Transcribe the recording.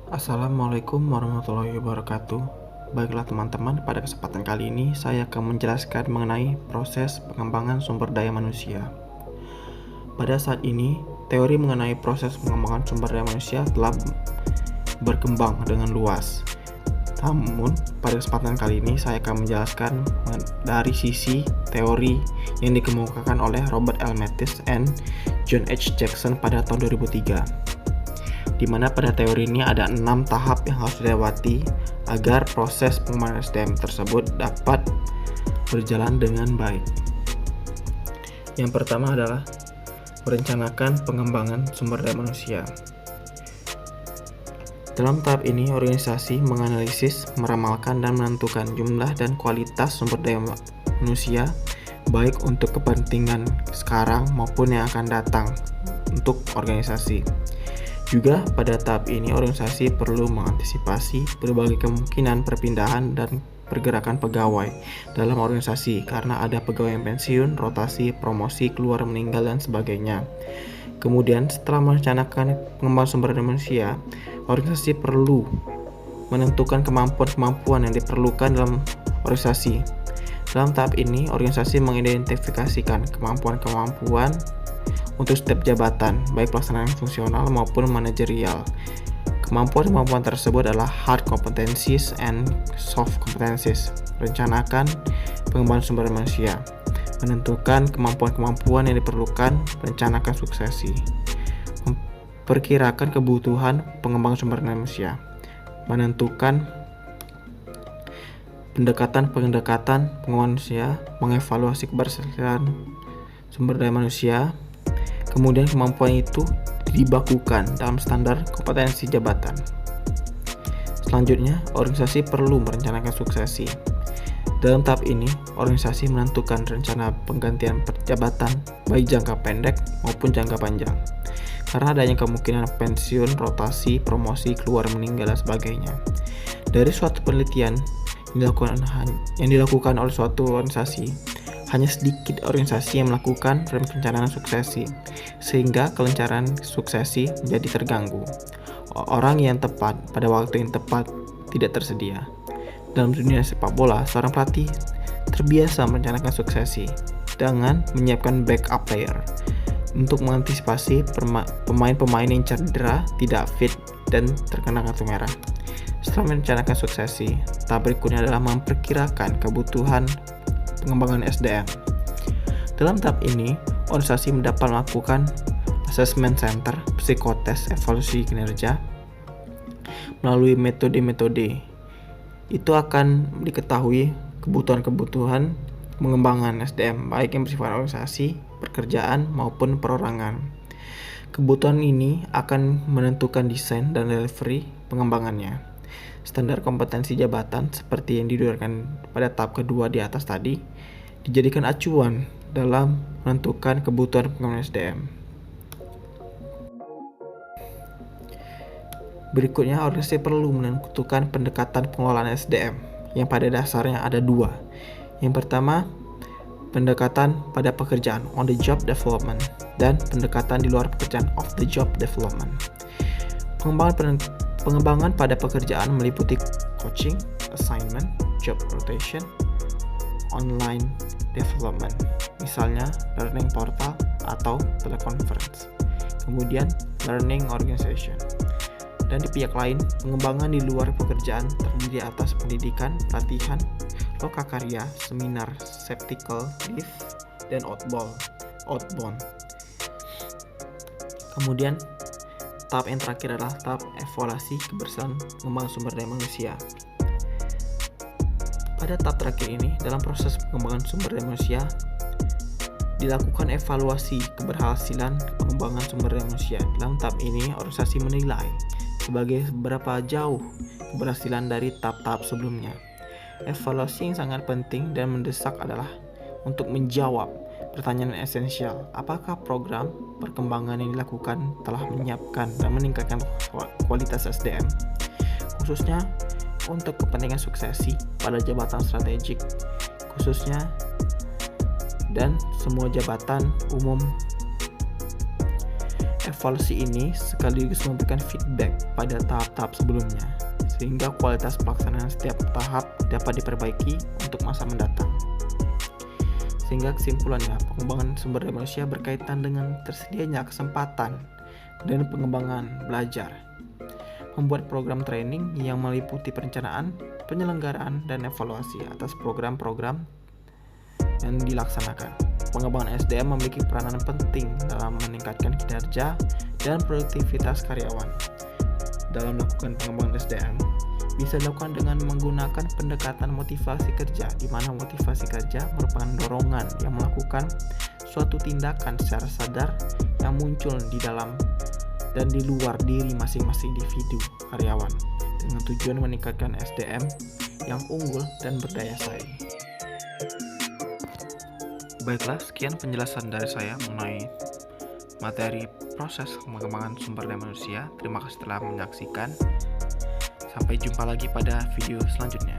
Assalamualaikum warahmatullahi wabarakatuh. Baiklah teman-teman, pada kesempatan kali ini saya akan menjelaskan mengenai proses pengembangan sumber daya manusia. Pada saat ini, teori mengenai proses pengembangan sumber daya manusia telah berkembang dengan luas. Namun, pada kesempatan kali ini saya akan menjelaskan dari sisi teori yang dikemukakan oleh Robert L. Mathis and John H. Jackson pada tahun 2003. Di mana pada teori ini ada 6 tahap yang harus dilewati agar proses pengembangan SDM tersebut dapat berjalan dengan baik. Yang pertama adalah merencanakan pengembangan sumber daya manusia. Dalam tahap ini, organisasi menganalisis, meramalkan, dan menentukan jumlah dan kualitas sumber daya manusia baik untuk kepentingan sekarang maupun yang akan datang untuk organisasi. Juga pada tahap ini organisasi perlu mengantisipasi berbagai kemungkinan perpindahan dan pergerakan pegawai dalam organisasi karena ada pegawai yang pensiun, rotasi, promosi, keluar, meninggal, dan sebagainya. Kemudian setelah merencanakan pengembangan sumber daya manusia, organisasi perlu menentukan kemampuan-kemampuan yang diperlukan dalam organisasi. Dalam tahap ini, organisasi mengidentifikasikan kemampuan-kemampuan untuk setiap jabatan, baik pelaksanaan fungsional maupun manajerial. Kemampuan-kemampuan tersebut adalah hard competencies and soft competencies. Rencanakan pengembangan sumber daya manusia. Menentukan kemampuan-kemampuan yang diperlukan, rencanakan suksesi. Memperkirakan kebutuhan pengembangan sumber daya manusia. Menentukan pendekatan pengembangan manusia, mengevaluasi keberhasilan sumber daya manusia. Kemudian kemampuan itu dibakukan dalam standar kompetensi jabatan. Selanjutnya, organisasi perlu merencanakan suksesi. Dalam tahap ini, organisasi menentukan rencana penggantian jabatan baik jangka pendek maupun jangka panjang. Karena adanya kemungkinan pensiun, rotasi, promosi, keluar, meninggal, dan sebagainya. Dari suatu penelitian yang dilakukan oleh suatu organisasi, hanya sedikit organisasi yang melakukan perencanaan suksesi, sehingga kelancaran suksesi menjadi terganggu. Orang yang tepat pada waktu yang tepat tidak tersedia. Dalam dunia sepak bola, seorang pelatih terbiasa merencanakan suksesi dengan menyiapkan backup player untuk mengantisipasi pemain-pemain yang cedera, tidak fit, dan terkena kartu merah. Setelah merencanakan suksesi, tahap berikutnya adalah memperkirakan kebutuhan pengembangan SDM. Dalam tahap ini, organisasi dapat melakukan assessment center, psikotes, evaluasi kinerja melalui metode-metode. Itu akan diketahui kebutuhan-kebutuhan pengembangan SDM, baik yang bersifat organisasi, pekerjaan, maupun perorangan. Kebutuhan ini akan menentukan desain dan delivery pengembangannya. Standar kompetensi jabatan seperti yang didudukkan pada tahap kedua di atas tadi dijadikan acuan dalam menentukan kebutuhan pengembangan SDM. Berikutnya, organisasi perlu menentukan pendekatan pengelolaan SDM yang pada dasarnya ada dua. Yang pertama, pendekatan pada pekerjaan on the job development dan pendekatan di luar pekerjaan off the job development. Pengembangan pada pekerjaan meliputi coaching, assignment, job rotation, online development, misalnya learning portal atau teleconference. Kemudian learning organization. Dan di pihak lain, pengembangan di luar pekerjaan terdiri atas pendidikan, pelatihan, lokakarya, seminar, septical, leave, dan outbound. Kemudian tahap yang terakhir adalah tahap evaluasi keberhasilan pengembangan sumber daya manusia. Pada tahap terakhir ini, dalam proses pengembangan sumber daya manusia, dilakukan evaluasi keberhasilan pengembangan sumber daya manusia. Dalam tahap ini, organisasi menilai sebagai seberapa jauh keberhasilan dari tahap-tahap sebelumnya. Evaluasi yang sangat penting dan mendesak adalah untuk menjawab pertanyaan esensial, apakah program perkembangan yang dilakukan telah menyiapkan dan meningkatkan kualitas SDM, khususnya untuk kepentingan suksesi pada jabatan strategik, khususnya dan semua jabatan umum. Evaluasi ini sekaligus memberikan feedback pada tahap-tahap sebelumnya, sehingga kualitas pelaksanaan setiap tahap dapat diperbaiki untuk masa mendatang. Sehingga kesimpulannya, pengembangan sumber daya manusia berkaitan dengan tersedianya kesempatan dan pengembangan belajar. Membuat program training yang meliputi perencanaan, penyelenggaraan, dan evaluasi atas program-program yang dilaksanakan. Pengembangan SDM memiliki peranan penting dalam meningkatkan kinerja dan produktivitas karyawan. Dalam melakukan pengembangan SDM, bisa dilakukan dengan menggunakan pendekatan motivasi kerja, di mana motivasi kerja merupakan dorongan yang melakukan suatu tindakan secara sadar yang muncul di dalam dan di luar diri masing-masing individu karyawan, dengan tujuan meningkatkan SDM yang unggul dan berdaya saing. Baiklah, sekian penjelasan dari saya mengenai materi proses pengembangan sumber daya manusia. Terima kasih telah menyaksikan. Sampai jumpa lagi pada video selanjutnya.